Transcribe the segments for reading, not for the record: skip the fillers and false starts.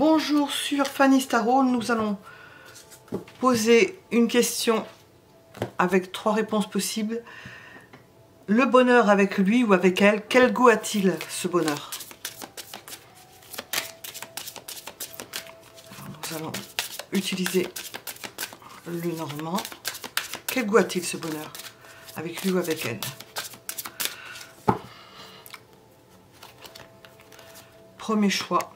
Bonjour sur Fanny Tarot, nous allons poser une question avec 3 réponses possibles. Le bonheur avec lui ou avec elle, quel goût a-t-il ce bonheur? Alors, nous allons utiliser le normand. Quel goût a-t-il ce bonheur avec lui ou avec elle? Premier choix.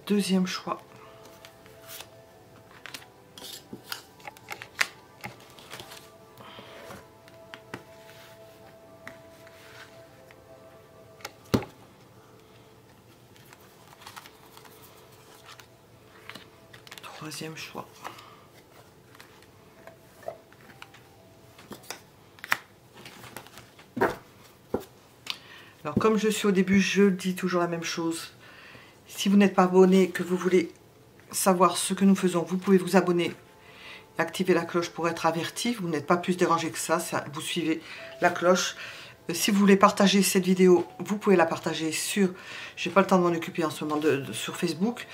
Deuxième choix. Troisième choix. Alors comme je suis au début, je dis toujours la même chose. Si vous n'êtes pas abonné, que vous voulez savoir ce que nous faisons, vous pouvez vous abonner et activer la cloche pour être averti. Vous n'êtes pas plus dérangé que ça, vous suivez la cloche. Si vous voulez partager cette vidéo, vous pouvez la partager sur... J'ai pas le temps de m'en occuper en ce moment, sur Facebook.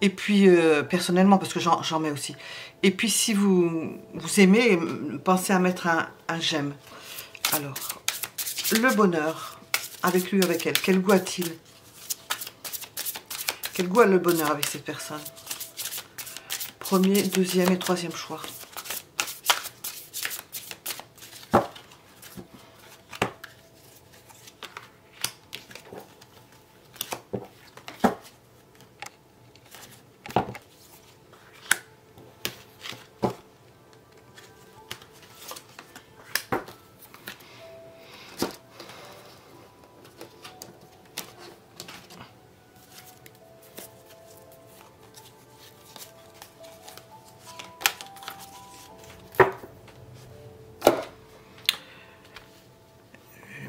Et puis, personnellement, parce que j'en mets aussi. Et puis, si vous aimez, pensez à mettre un j'aime. Alors, le bonheur, avec lui ou avec elle, quel goût a-t-il? Quel goût a le bonheur avec cette personne? Premier, deuxième et troisième choix.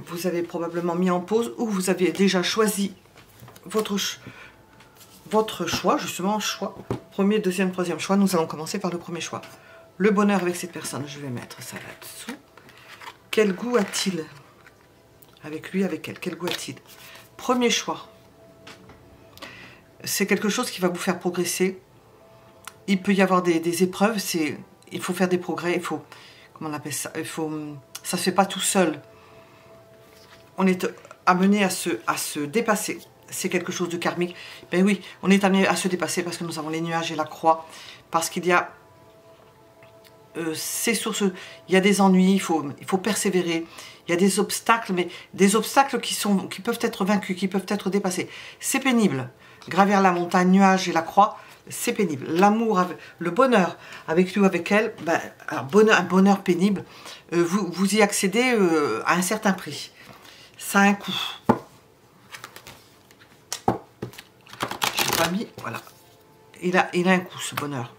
Vous avez probablement mis en pause ou vous avez déjà choisi votre choix, justement, choix. Premier, deuxième, troisième choix. Nous allons commencer par le premier choix. Le bonheur avec cette personne, je vais mettre ça là-dessous. Quel goût a-t-il avec lui, avec elle? Quel goût a-t-il? Premier choix. C'est quelque chose qui va vous faire progresser. Il peut y avoir des épreuves, il faut faire des progrès, il faut, comment on appelle ça, ça se fait pas tout seul. On est amené à se dépasser. C'est quelque chose de karmique. Ben oui, on est amené à se dépasser parce que nous avons les nuages et la croix. Parce qu'il y a ces sources, il y a des ennuis, il faut persévérer. Il y a des obstacles, mais des obstacles qui peuvent être vaincus, qui peuvent être dépassés. C'est pénible. Gravir la montagne, nuages et la croix, c'est pénible. L'amour, le bonheur avec lui ou avec elle, ben, alors un bonheur pénible, vous y accédez à un certain prix. Ça a un coût. J'ai pas mis, voilà. Il a un coût, ce bonheur.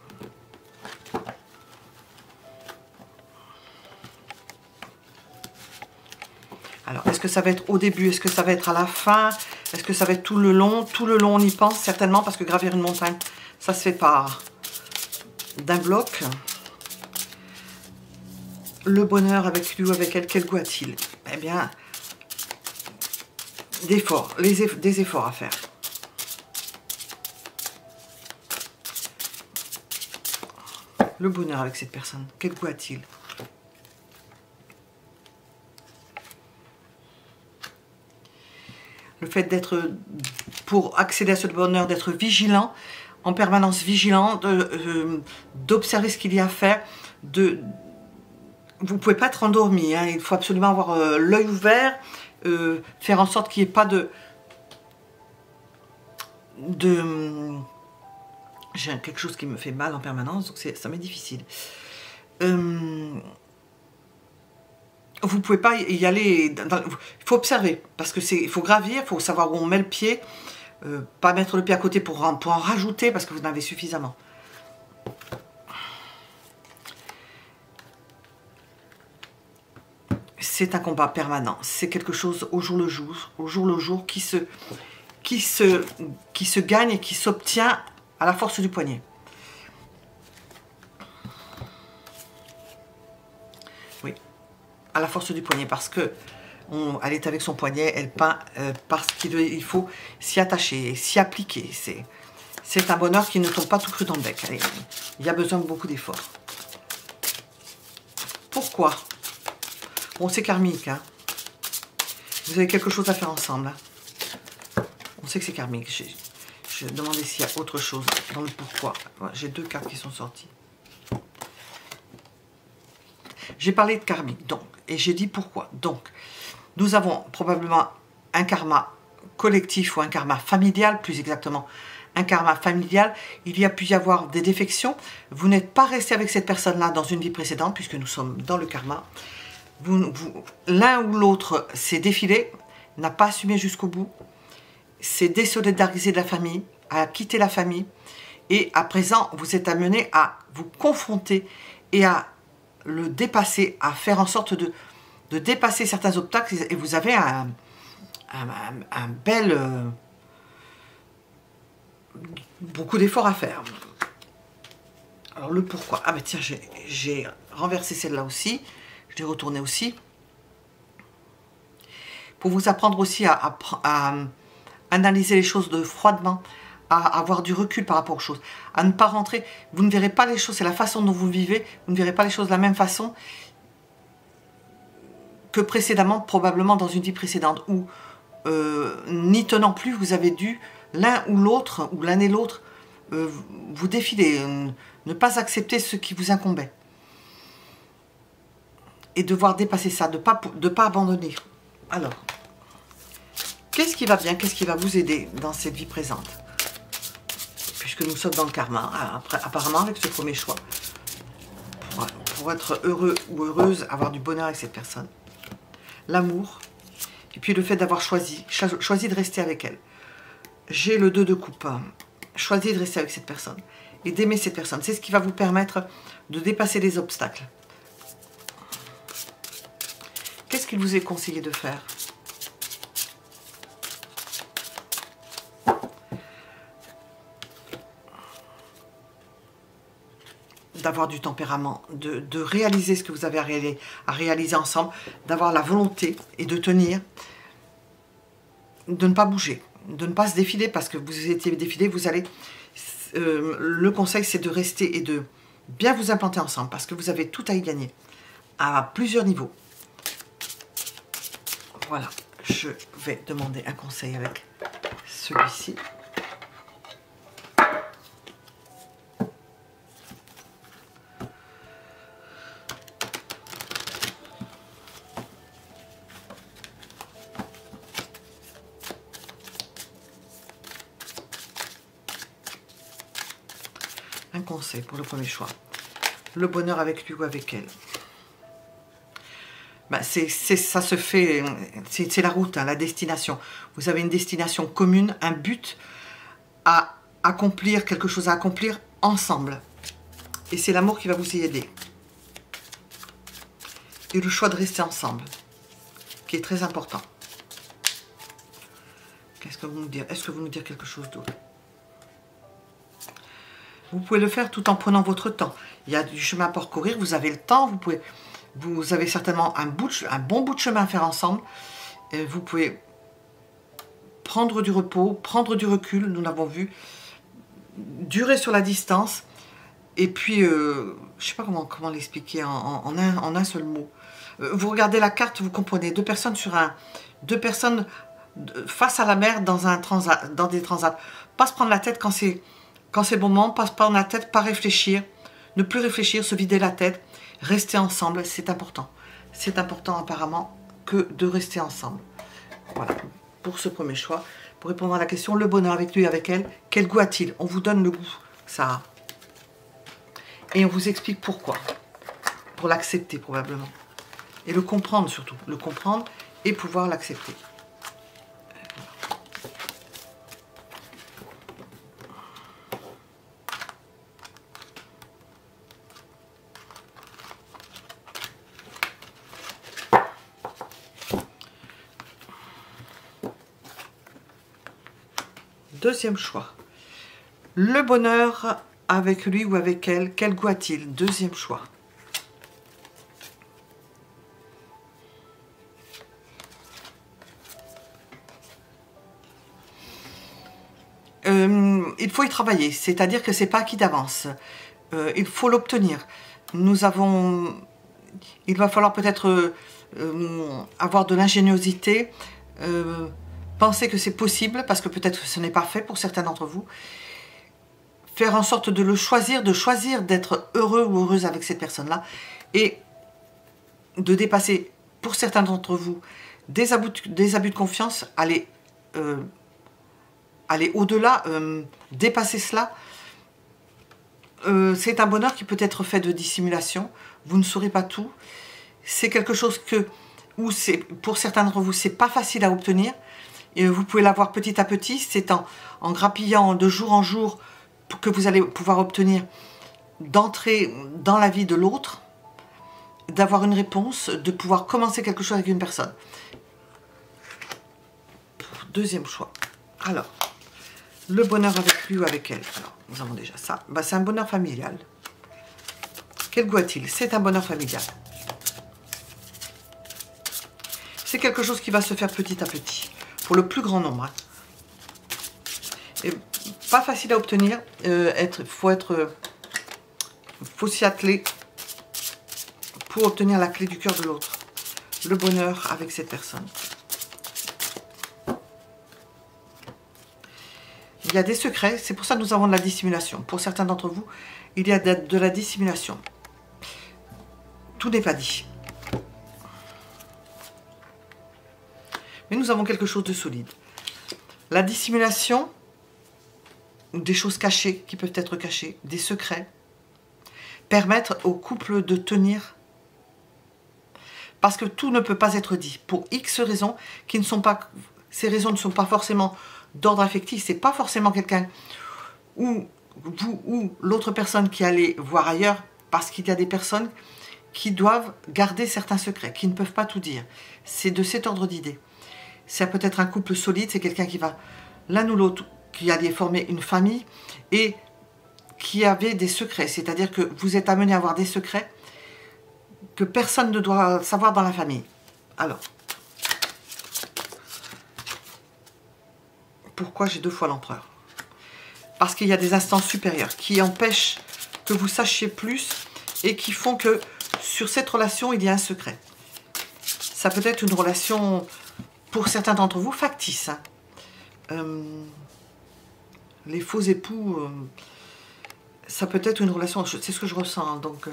Alors, est-ce que ça va être au début? Est-ce que ça va être à la fin? Est-ce que ça va être tout le long? Tout le long, on y pense certainement, parce que gravir une montagne, ça se fait pas d'un bloc. Le bonheur avec lui ou avec elle, quel goût a-t-il? Eh bien, des efforts à faire. Le bonheur avec cette personne, quel goût a-t-il? Le fait d'être, pour accéder à ce bonheur, d'être vigilant, en permanence vigilant, d'observer ce qu'il y a à faire, vous ne pouvez pas être endormi, hein, il faut absolument avoir l'œil ouvert, faire en sorte qu'il n'y ait pas j'ai quelque chose qui me fait mal en permanence, donc ça m'est difficile. Vous ne pouvez pas y aller, il faut observer, parce que il faut gravir, il faut savoir où on met le pied, pas mettre le pied à côté pour en rajouter, parce que vous en avez suffisamment. C'est un combat permanent, c'est quelque chose au jour le jour, qui se gagne et qui s'obtient à la force du poignet. à la force du poignet parce que elle est avec son poignet, elle peint parce qu'il faut s'y attacher, s'y appliquer. C'est un bonheur qui ne tombe pas tout cru dans le bec. Allez, il y a besoin de beaucoup d'efforts. Pourquoi? Bon, c'est karmique. Hein. Vous avez quelque chose à faire ensemble. Hein. On sait que c'est karmique. Je demandais s'il y a autre chose dans le pourquoi. Voilà, j'ai 2 cartes qui sont sorties. J'ai parlé de karmique, donc, et j'ai dit pourquoi. Donc, nous avons probablement un karma collectif ou un karma familial, plus exactement un karma familial. Il y a pu y avoir des défections. Vous n'êtes pas resté avec cette personne-là dans une vie précédente, puisque nous sommes dans le karma. L'un ou l'autre s'est défilé, n'a pas assumé jusqu'au bout, s'est désolidarisé de la famille, a quitté la famille, et à présent, vous êtes amené à vous confronter et à le dépasser, à faire en sorte de dépasser certains obstacles, et vous avez un bel... beaucoup d'efforts à faire. Alors le pourquoi. Ah ben tiens, j'ai renversé celle-là aussi. Je l'ai retournée aussi. Pour vous apprendre aussi à analyser les choses froidement, à avoir du recul par rapport aux choses, à ne pas rentrer. Vous ne verrez pas les choses, c'est la façon dont vous vivez, vous ne verrez pas les choses de la même façon que précédemment, probablement dans une vie précédente, où n'y tenant plus, vous avez dû, l'un ou l'autre, ou l'un et l'autre, vous défiler, ne pas accepter ce qui vous incombait. Et devoir dépasser ça, de pas abandonner. Alors, qu'est-ce qui va bien, qu'est-ce qui va vous aider dans cette vie présente? Puisque nous sommes dans le karma, après, apparemment avec ce premier choix. Pour être heureux ou heureuse, avoir du bonheur avec cette personne. L'amour, et puis le fait d'avoir choisi de rester avec elle. J'ai le 2 de coupe. Choisir de rester avec cette personne et d'aimer cette personne. C'est ce qui va vous permettre de dépasser les obstacles. Qu'est-ce qu'il vous est conseillé de faire? D'avoir du tempérament, de réaliser ce que vous avez à réaliser ensemble, d'avoir la volonté et de tenir, de ne pas bouger, de ne pas se défiler, parce que vous étiez défilé, vous allez... le conseil, c'est de rester et de bien vous implanter ensemble, parce que vous avez tout à y gagner, à plusieurs niveaux. Voilà, je vais demander un conseil avec celui-ci. Un conseil pour le premier choix. Le bonheur avec lui ou avec elle. Ben ça se fait, c'est la route, hein, la destination. Vous avez une destination commune, un but à accomplir, quelque chose à accomplir ensemble. Et c'est l'amour qui va vous y aider. Et le choix de rester ensemble, qui est très important. Qu'est-ce que vous nous direz? Est-ce que vous nous direz quelque chose d'autre? Vous pouvez le faire tout en prenant votre temps. Il y a du chemin à parcourir, vous avez le temps, vous avez certainement un bon bout de chemin à faire ensemble. Et vous pouvez prendre du repos, prendre du recul, nous l'avons vu, durer sur la distance, et puis, je ne sais pas comment l'expliquer en un seul mot. Vous regardez la carte, vous comprenez, deux personnes face à la mer dans des transats. Pas se prendre la tête quand c'est le moment, pas se prendre la tête, pas réfléchir, ne plus réfléchir, se vider la tête, rester ensemble, c'est important. C'est important apparemment que de rester ensemble. Voilà, pour ce premier choix. Pour répondre à la question, le bonheur avec lui, avec elle, quel goût a-t-il? On vous donne le goût, ça a. Et on vous explique pourquoi. Pour l'accepter probablement. Et le comprendre surtout. Le comprendre et pouvoir l'accepter. Deuxième choix. Le bonheur avec lui ou avec elle, quel goût a-t-il? Deuxième choix. il faut y travailler, c'est-à-dire que c'est pas acquis d'avance. Il faut l'obtenir. Il va falloir peut-être avoir de l'ingéniosité, penser que c'est possible, parce que peut-être que ce n'est pas fait pour certains d'entre vous. Faire en sorte de le choisir, d'être heureux ou heureuse avec cette personne-là, et de dépasser, pour certains d'entre vous, des abus de confiance, aller au-delà, dépasser cela. C'est un bonheur qui peut être fait de dissimulation, vous ne saurez pas tout. C'est quelque chose où pour certains d'entre vous, c'est pas facile à obtenir. Et vous pouvez l'avoir petit à petit, c'est en grappillant de jour en jour que vous allez pouvoir obtenir d'entrer dans la vie de l'autre, d'avoir une réponse, de pouvoir commencer quelque chose avec une personne. Deuxième choix. Alors, le bonheur avec lui ou avec elle. Alors, nous avons déjà ça. Bah, c'est un bonheur familial. Quel goût a-t-il? C'est un bonheur familial. C'est quelque chose qui va se faire petit à petit, pour le plus grand nombre. Hein. Et pas facile à obtenir. Faut s'y atteler pour obtenir la clé du cœur de l'autre. Le bonheur avec cette personne. Il y a des secrets, c'est pour ça que nous avons de la dissimulation. Pour certains d'entre vous, il y a de la dissimulation. Tout n'est pas dit. Mais nous avons quelque chose de solide. La dissimulation, des choses cachées, qui peuvent être cachées, des secrets, permettent au couple de tenir. Parce que tout ne peut pas être dit. Pour X raisons, qui ne sont pas... Ces raisons ne sont pas forcément d'ordre affectif. C'est pas forcément quelqu'un ou vous ou l'autre personne qui allait voir ailleurs. Parce qu'il y a des personnes qui doivent garder certains secrets, qui ne peuvent pas tout dire. C'est de cet ordre d'idées. Ça peut être un couple solide, c'est quelqu'un qui va, l'un ou l'autre, qui allait former une famille et qui avait des secrets. C'est-à-dire que vous êtes amené à avoir des secrets que personne ne doit savoir dans la famille. Alors, pourquoi j'ai deux fois l'empereur? Parce qu'il y a des instances supérieures qui empêchent que vous sachiez plus et qui font que sur cette relation, il y a un secret. Ça peut être une relation... Pour certains d'entre vous, factice. Hein. Les faux époux, ça peut être une relation, c'est ce que je ressens. Hein, donc,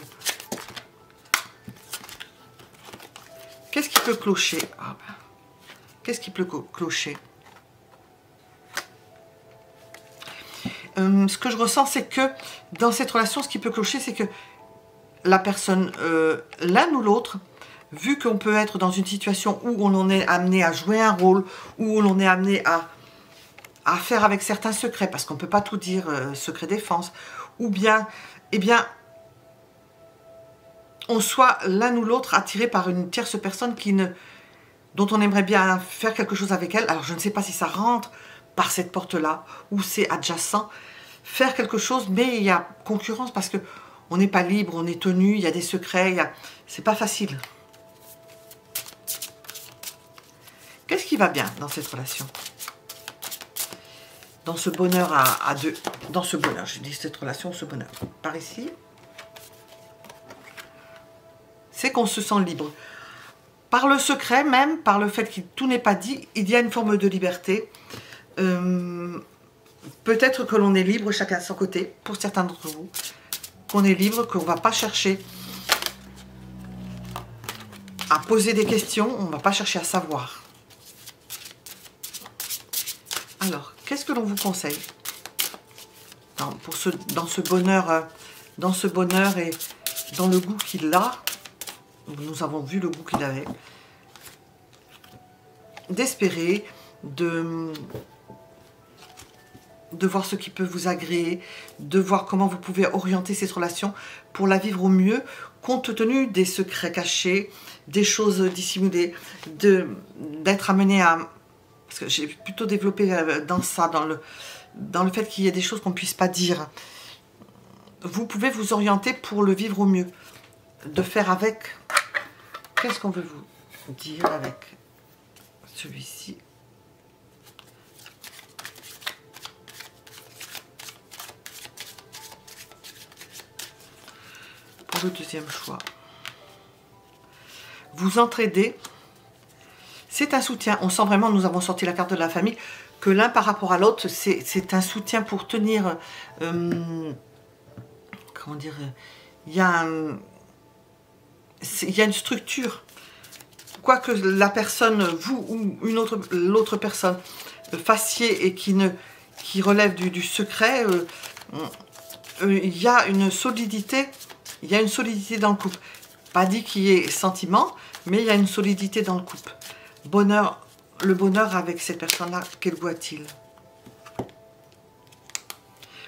qu'est-ce qui peut clocher? Qu'est-ce qui peut clocher? Ce que je ressens, c'est que dans cette relation, ce qui peut clocher, c'est que la personne, l'un ou l'autre, vu qu'on peut être dans une situation où on est amené à jouer un rôle, où on est amené à faire avec certains secrets, parce qu'on ne peut pas tout dire, secret défense, ou bien, eh bien, on soit l'un ou l'autre attiré par une tierce personne dont on aimerait bien faire quelque chose avec elle. Alors, je ne sais pas si ça rentre par cette porte-là, ou c'est adjacent, faire quelque chose, mais il y a concurrence, parce que on n'est pas libre, on est tenu, il y a des secrets, c'est pas facile. Qu'est-ce qui va bien dans cette relation? Dans ce bonheur à deux. Dans ce bonheur, je dis cette relation, ce bonheur. Par ici, c'est qu'on se sent libre. Par le secret même, par le fait que tout n'est pas dit, il y a une forme de liberté. Peut-être que l'on est libre, chacun de son côté, pour certains d'entre vous. Qu'on est libre, qu'on ne va pas chercher à poser des questions, on ne va pas chercher à savoir. Alors, qu'est-ce que l'on vous conseille dans ce bonheur et dans le goût qu'il a? Nous avons vu le goût qu'il avait. D'espérer, de voir ce qui peut vous agréer, de voir comment vous pouvez orienter cette relation pour la vivre au mieux, compte tenu des secrets cachés, des choses dissimulées, d'être amené à... Parce que j'ai plutôt développé dans ça, dans le fait qu'il y ait des choses qu'on ne puisse pas dire. Vous pouvez vous orienter pour le vivre au mieux. De faire avec... Qu'est-ce qu'on veut vous dire avec celui-ci? le deuxième choix. Vous entraidez. C'est un soutien. On sent vraiment, nous avons sorti la carte de la famille, que l'un par rapport à l'autre, c'est un soutien pour tenir... comment dire, il y a une structure. Quoi que la personne, vous ou l'autre personne, fassiez et qui relève du secret, il y a une solidité. Il y a une solidité dans le couple. Pas dit qu'il y ait sentiment, mais il y a une solidité dans le couple. Bonheur, le bonheur avec cette personne-là, quel goût a-t-il?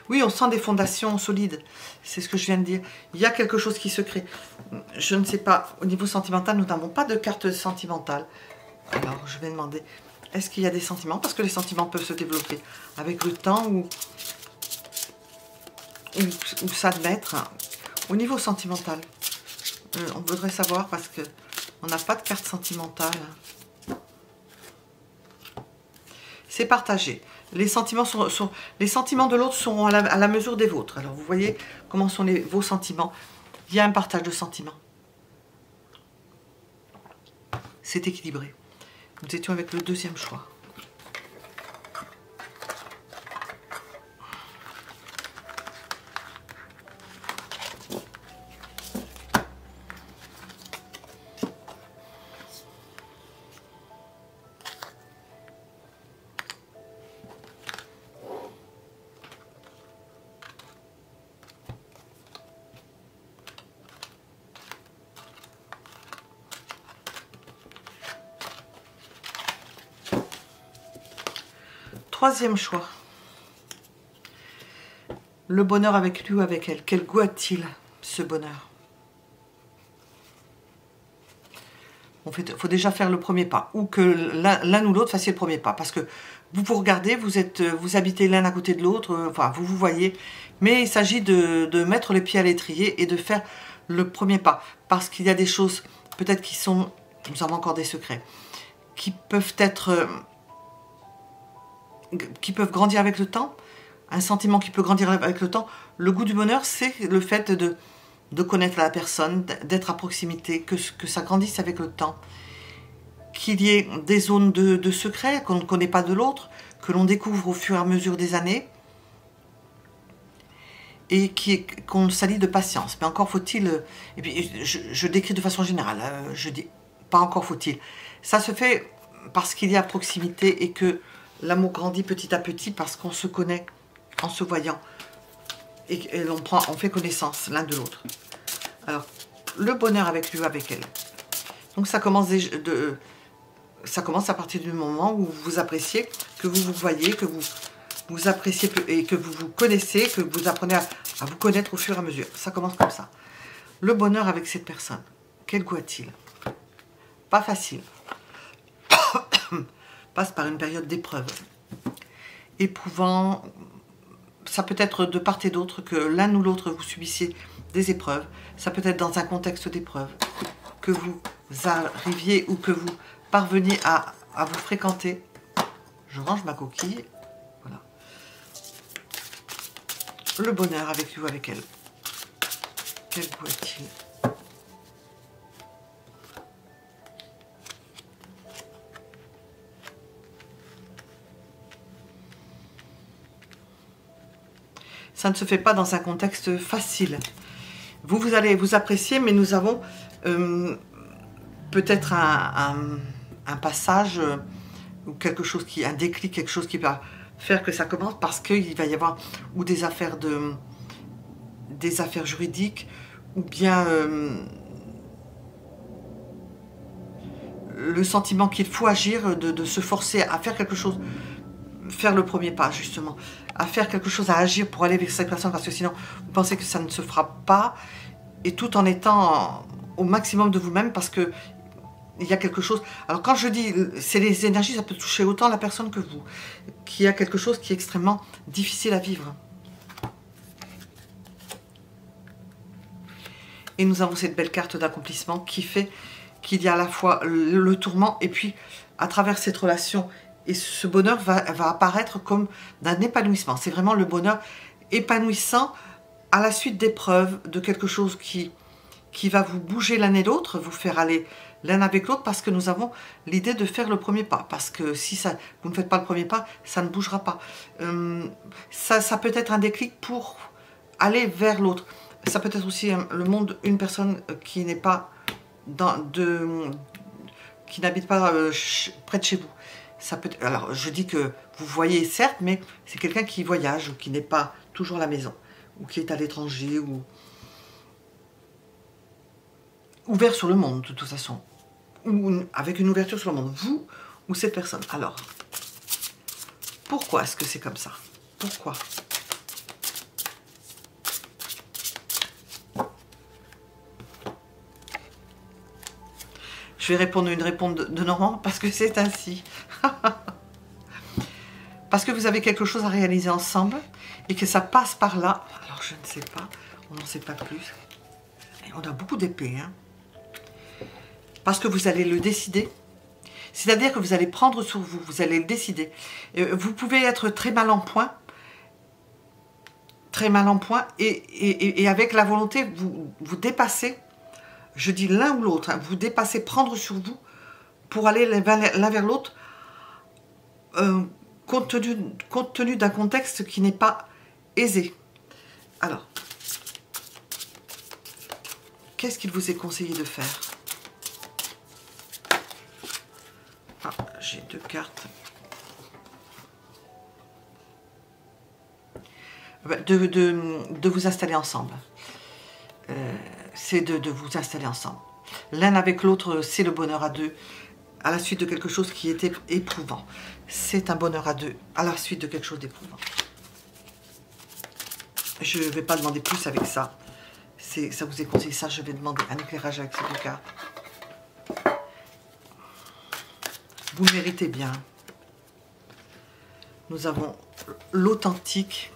Oui, on sent des fondations solides. C'est ce que je viens de dire. Il y a quelque chose qui se crée. Je ne sais pas. Au niveau sentimental, nous n'avons pas de carte sentimentale. Alors, je vais demander, est-ce qu'il y a des sentiments? Parce que les sentiments peuvent se développer avec le temps ou s'admettre. Au niveau sentimental, on voudrait savoir parce que on n'a pas de carte sentimentale. C'est partagé. Les sentiments les sentiments de l'autre sont à la mesure des vôtres. Alors, vous voyez comment sont vos sentiments. Il y a un partage de sentiments. C'est équilibré. Nous étions avec le deuxième choix. Troisième choix. Le bonheur avec lui ou avec elle. Quel goût a-t-il, ce bonheur? Il faut déjà faire le premier pas. Ou que l'un ou l'autre fassiez le premier pas. Parce que vous regardez, vous habitez l'un à côté de l'autre, enfin, vous voyez. Mais il s'agit de mettre les pieds à l'étrier et de faire le premier pas. Parce qu'il y a des choses, peut-être qui sont... Nous avons encore des secrets. Qui peuvent être... qui peuvent grandir avec le temps, un sentiment qui peut grandir avec le temps. Le goût du bonheur, c'est le fait de connaître la personne, d'être à proximité, que ça grandisse avec le temps, qu'il y ait des zones de secret qu'on ne connaît pas de l'autre, que l'on découvre au fur et à mesure des années, et qu'on s'allie de patience. Mais encore faut-il, et puis je décris de façon générale, je dis pas encore faut-il, ça se fait parce qu'il y a proximité et que l'amour grandit petit à petit parce qu'on se connaît en se voyant et on fait connaissance l'un de l'autre. Alors, le bonheur avec lui ou avec elle. Donc ça commence à partir du moment où vous appréciez, que vous vous voyez, que vous appréciez et que vous vous connaissez, que vous apprenez à vous connaître au fur et à mesure. Ça commence comme ça. Le bonheur avec cette personne. Quel goût a-t-il? Pas facile. Passe par une période d'épreuve. Éprouvant, ça peut être de part et d'autre que l'un ou l'autre vous subissiez des épreuves. Ça peut être dans un contexte d'épreuve. Que vous arriviez ou que vous parveniez à vous fréquenter. Je range ma coquille. Voilà. Le bonheur avec lui ou avec elle. Quel goût a-t-il? Ça ne se fait pas dans un contexte facile. Vous allez vous apprécier, mais nous avons peut-être un passage ou quelque chose un déclic, quelque chose qui va faire que ça commence parce qu'il va y avoir ou des affaires juridiques ou bien le sentiment qu'il faut agir, de se forcer à faire quelque chose, faire le premier pas justement, à faire quelque chose, à agir pour aller vers cette personne parce que sinon vous pensez que ça ne se fera pas et tout en étant au maximum de vous-même parce que il y a quelque chose. Alors quand je dis c'est les énergies, ça peut toucher autant la personne que vous, qui a quelque chose qui est extrêmement difficile à vivre. Et nous avons cette belle carte d'accomplissement qui fait qu'il y a à la fois le tourment et puis à travers cette relation et ce bonheur va apparaître comme d'un épanouissement. C'est vraiment le bonheur épanouissant à la suite d'épreuves, de quelque chose qui qui va vous bouger l'un et l'autre, vous faire aller l'un avec l'autre, parce que nous avons l'idée de faire le premier pas. Parce que si ça, vous ne faites pas le premier pas, ça ne bougera pas. Ça peut être un déclic pour aller vers l'autre. Ça peut être aussi le monde, une personne qui n'est pas qui n'habite pas près de chez vous. Ça peut, alors je dis que vous voyez certes, mais c'est quelqu'un qui voyage ou qui n'est pas toujours à la maison, ou qui est à l'étranger, ou ouvert sur le monde de toute façon, ou avec une ouverture sur le monde, vous ou cette personne. Alors, pourquoi est-ce que c'est comme ça? Pourquoi? Je vais répondre une réponse de Normand, parce que c'est ainsi. Parce que vous avez quelque chose à réaliser ensemble, et que ça passe par là. Alors, je ne sais pas, on n'en sait pas plus. Et on a beaucoup d'épées, hein. Parce que vous allez le décider. C'est-à-dire que vous allez prendre sur vous, vous allez le décider. Vous pouvez être très mal en point, et avec la volonté, vous dépassez, je dis l'un ou l'autre, hein, vous dépassez, prendre sur vous pour aller l'un vers l'autre, compte tenu d'un contexte qui n'est pas aisé. Alors, qu'est-ce qu'il vous est conseillé de faire? Ah, j'ai deux cartes. De vous installer ensemble. C'est de vous installer ensemble. L'un avec l'autre, c'est le bonheur à deux, à la suite de quelque chose qui était éprouvant. C'est un bonheur à deux, à la suite de quelque chose d'éprouvant. Je ne vais pas demander plus avec ça. Ça vous est conseillé ça, je vais demander un éclairage avec ces deux cartes. Vous le méritez bien. Nous avons l'authentique.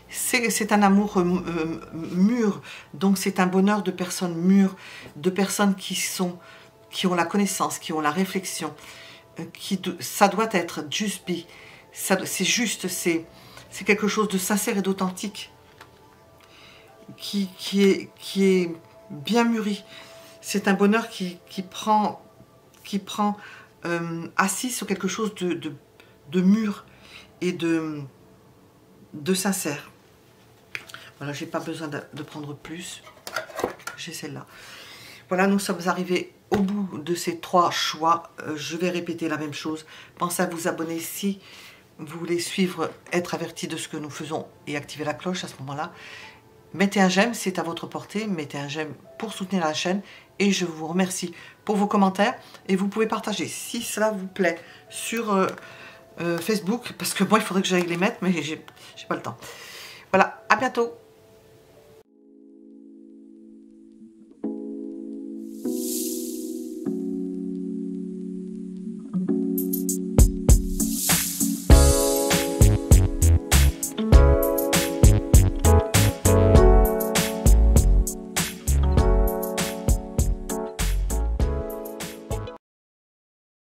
C'est un amour mûr, donc c'est un bonheur de personnes mûres, de personnes qui ont la connaissance, qui ont la réflexion. Ça doit être just be. C'est juste, c'est quelque chose de sincère et d'authentique, qui est bien mûri. C'est un bonheur qui prend assis sur quelque chose de mûr et de sincère. Voilà, j'ai pas besoin de prendre plus. J'ai celle-là. Voilà, nous sommes arrivés au bout de ces trois choix. Je vais répéter la même chose. Pensez à vous abonner si vous voulez suivre, être averti de ce que nous faisons et activer la cloche à ce moment-là. Mettez un j'aime, c'est à votre portée. Mettez un j'aime pour soutenir la chaîne. Et je vous remercie pour vos commentaires. Et vous pouvez partager si cela vous plaît sur Facebook. Parce que moi, il faudrait que j'aille les mettre, mais j'ai pas le temps. Voilà, à bientôt.